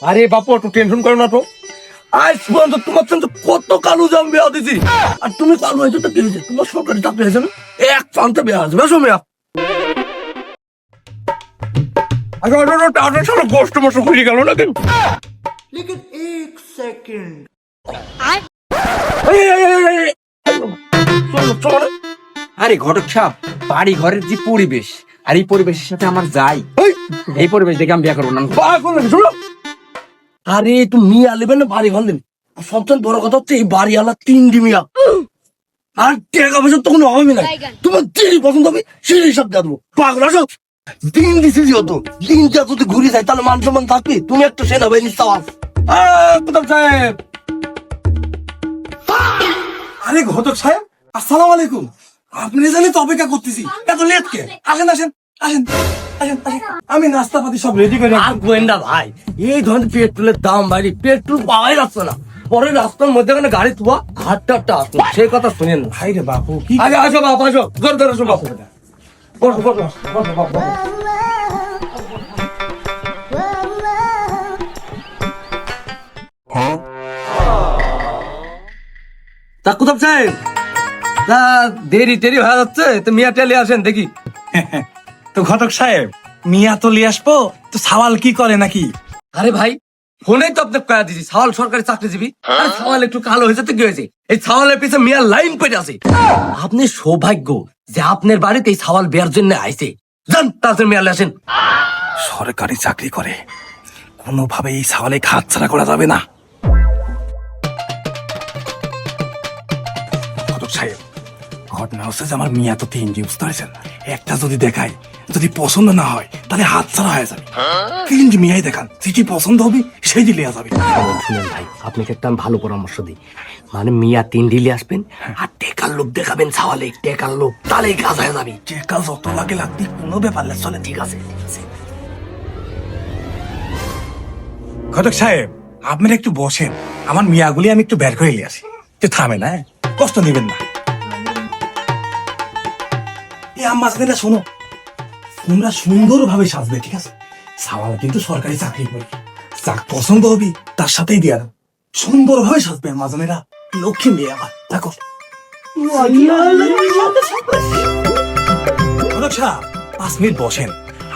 আরে বাপু একটু টেনশন করো না তো। আজ পর্যন্ত তোমার সঙ্গে কত কালো জাম বিয়া দিছি, আর তুমি কালো হয়েছো তো কি হয়েছে? তোমার সরকারি চাকরি হয়েছে না, এক চান্সে বিয়া আসবে মেয়া। আচ্ছা গোষ্ঠ মশো খুঁজে গেল না কিন্তু। लेकिन एक सेकंड আরে ঘটক সাহেব, বাড়ি ঘরের যে পরিবেশ আর এই পরিবেশের সাথে আমার যাই, এই পরিবেশ দেখে আমি বিয়ে করবো না। আরে তুমি মিয়া নেবে না বাড়ি ঘর নেবে? সবচেয়ে বড় কথা হচ্ছে এই বাড়িওয়ালা তিনটি মিয়া, আর টাকা পয়সা তখন হবে না। তোমার যেই পছন্দ হবে সেই হিসাব দেবো। পাগল আসো, দিন দিছি যেহেতু দিন যা যদি ঘুরে যায় তাহলে মান সম্মান থাকবে। তুমি একটা সেনাবাহিনী চাওয়াল প্রতাপ সাহেব। আরে ঘটক সাহেব, আসসালামু আলাইকুম। আপনি জানি তো অপেক্ষা করতেছি, এত লেট কে? আসেন আসেন আসেন আসেন আসেন, আমি নাস্তা পাতি সব রেডি করে আর গোয়েন্দা ভাই, এই ধরনের পেট্রোলের দাম বাড়ি, পেট্রোল পাওয়াই যাচ্ছে না। পরে রাস্তার মধ্যে গাড়ি তুয়া হাটটা আসতো, সেই কথা শুনেন না। ভাই রে বাপু, কি আগে আসো বাপ, আসো জোর ধরে আসো বাপ। বসো বসো বসো বাপ, বসো। তা কুতুব সাহেব, তা দেরি টেরি হয়ে যাচ্ছে, তো মিয়া টেলি আসেন দেখি। তো ঘটক সাহেব, মিয়া তো লিয়ে আসবো, তো সওয়াল কি করে নাকি? আরে ভাই, ফোনেই তো আপনাকে কয়া দিছি সাওয়াল সরকারি চাকরিজীবী, আর সাওয়াল একটু কালো হয়েছে তো কি হয়েছে? এই সাওয়ালের পিছনে মিয়া লাইন পেটে আছে। আপনি সৌভাগ্য যে আপনার বাড়িতে এই সাওয়াল বেয়ার জন্য আইছে। যান তাড়াতাড়ি মিয়া আসেন। সরকারি চাকরি করে, কোনোভাবে এই সওয়ালে হাত ছাড়া করা যাবে না। ঘটক সাহেব, ঘটনা হচ্ছে যে আমার মিয়া তো তিনটি, বুঝতে পারছেন? একটা যদি দেখায়, যদি পছন্দ না হয় তাহলে হাত ছাড়া হয়ে যাবে। তিনটি মিয়াই দেখান, যেটি পছন্দ হবে সেই দিলে যাবে। শুনেন ভাই, আপনাকে একটা আমি ভালো পরামর্শ দিই। মানে মিয়া তিন ডিলে আসবেন আর টেকার লোক দেখাবেন সাওয়ালে, টেকার লোক, তাহলেই কাজ হয়ে যাবে। টাকা যত লাগে লাগবে, কোনো ব্যাপার না, চলে। ঠিক আছে। ঘটক সাহেব, আপনারা একটু বসেন, আমার মিয়াগুলি আমি একটু বের করে নিয়ে আসি। একটু থামেন, হ্যাঁ, কষ্ট নেবেন না। এই আম্মাজনেরা শোনো, তোমরা সুন্দর ভাবে সাজবে, ঠিক আছে? সাওয়াল কিন্তু সরকারি চাকরি করে, যাক পছন্দ হবে তার সাথেই দিয়া দাও। সুন্দর ভাবে সাজবে আম্মাজনেরা, লক্ষ্মী মেয়ে আমার। দেখো ঘটক সাহেব, 5 মিনিট বসেন,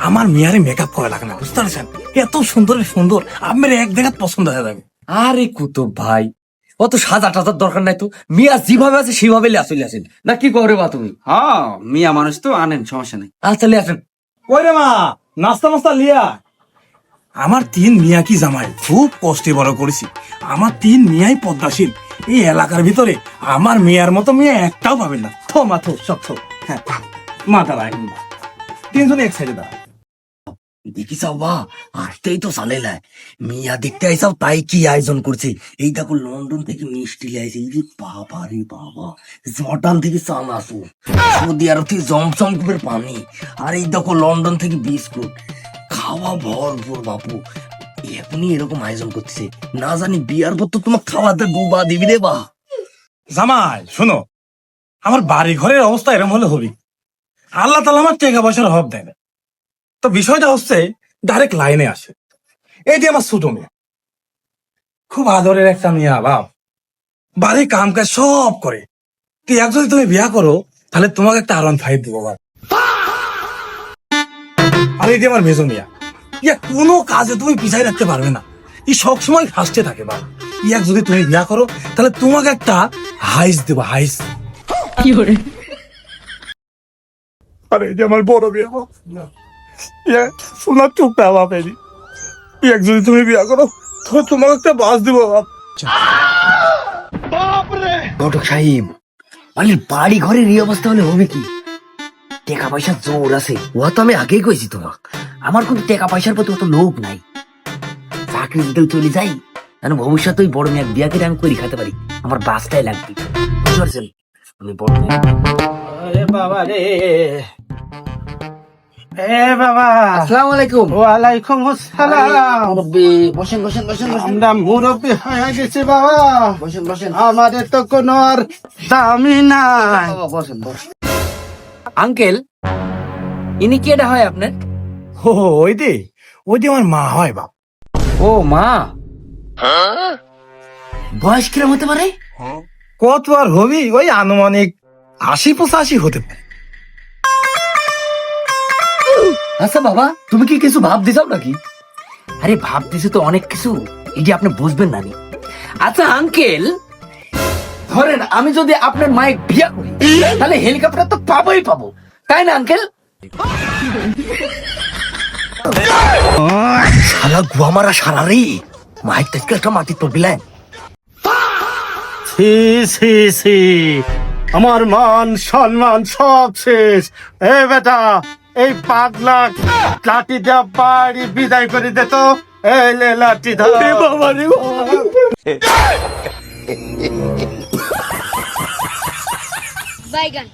আমার মেয়ারে মেকআপ করা লাগে না, বুঝতে পারছেন? এত সুন্দর সুন্দর আপনার এক দেখাত পছন্দ হয়ে যাবে। আরে কুতুব ভাই, অত সাজা টাজার দরকার নাই তো। মিয়া যেভাবে আছে সেভাবে চলে আসেন, না কি করে বা তুমি? হ্যাঁ, মিয়া মানুষ তো, আনেন, সমস্যা নেই। আচ্ছা আসেন। ওই রে মা, নাস্তা মাস্তা লিয়া। আমার 3 মিয়া কি জামাই, খুব কষ্টে বড় করেছি। আমার 3 মিয়াই পদ্মাশীল। এই এলাকার ভিতরে আমার মেয়ার মতো মেয়ে একটাও পাবেন না। থো মা, থো, সব থো। হ্যাঁ, মা দাঁড়ায়, 3জনে এক সাইডে দাঁড়ায়। দেখি চাও বা আসতেই তো চালে নাই, মিয়া দেখতে আইসাও তাই কি আয়োজন করছে। এই দেখো লন্ডন থেকে মিষ্টি লাইছে, এই রে বাবা রে বাবা, জর্ডান থেকে চানাচু, সৌদি আরব থেকে জমজমকুপের পানি, আর এই দেখো লন্ডন থেকে বিস্কুট, খাওয়া ভরপুর বাপু। এখনই এরকম আয়োজন করতেছে, না জানি বিয়ার পর তো তোমার খাওয়াতে ডুবা দিবি রে বা। জামাই শোনো, আমার বাড়ি ঘরের অবস্থা এরকম হলে হবি, আল্লাহ তাআলা আমার টাকা পয়সার অভাব দেয় না। তো বিষয়টা হচ্ছে ডাইরেক্ট লাইনে আসে। এই যে আমার ছোট মেয়ে, খুব আদরের একটা মেয়ে, বাপ, বাড়ির কাম কাজ সব করে। তুই এক যদি তুমি বিয়া করো, তাহলে তোমাকে একটা R15 দেবো বাপ। আর এই যে আমার মেজো মিয়া, ইয়া কোনো কাজে তুমি পিছাই রাখতে পারবে না, ই সবসময় ফার্স্টে থাকে বাপ। ইয়াক যদি তুমি বিয়া করো, তাহলে তোমাকে একটা হাইস দেবো, হাইস। আরে এই যে আমার বড় বিয়া বাপ, ইয়া সোনার টুকটা বাপ, এরি ইয়াক যদি তুমি বিয়া করো, তাহলে তোমাকে একটা বাস দিব বাপ। ঘটক সাহেব, মানে বাড়ি ঘরের এই অবস্থা হলে হবে কি? টাকা পয়সার জোর আছে, ও তো আমি আগেই কইছি তোমাক। আমার কিন্তু টাকা পয়সার প্রতি অত লোভ নাই। চাকরি যদি চলে যাই, মানে ভবিষ্যতে ওই বড় মেয়ে বিয়া করে আমি করে খাতে পারি, আমার বাসটাই লাগবে, বুঝতে পারছেন? আমি বড় মেয়ে। बाबा रे এ বাবা, আসসালামু আলাইকুম। ওয়ালাইকুম আসসালাম। মুরব্বি বসেন বসেন বসেন বসেন আমরা মুরব্বী হয়ে গেছি বাবা, বসেন বসেন আমাদের তো কোনো আর দামই নাই। বসেন বসেন। আঙ্কেল, ইনি কেডা হয় আপনার? ওই যে আমার মা হয় বাপ। ও মা, বয়স কিরম হতে পারে? কত আর হবি, ওই আনুমানিক 80-85 হতে পারে। আচ্ছা বাবা, তুমি কি কিছু ভাব দিছাও নাকি? আরে ভাবতেছি তো অনেক কিছু, এই যে আপনি বুঝবেন না নি। আচ্ছা আঙ্কেল, ধরেন আমি যদি আপনার মায়ের বিয়ে করি, তাহলে হেলিকপ্টার তো পাবোই পাবো, তাই না আঙ্কেল? শালা গুয়া মারা সারা রে, মায়ের থেকে একটা মাটি তো বিলায়। ছি ছি ছি, আমার মান সম্মান সব শেষ। এ বেটা, এই পাগলা লাঠি দিয়া বাড়ি বিদায় করে দে তো। এই লে লাঠি ধর। Bye, gun.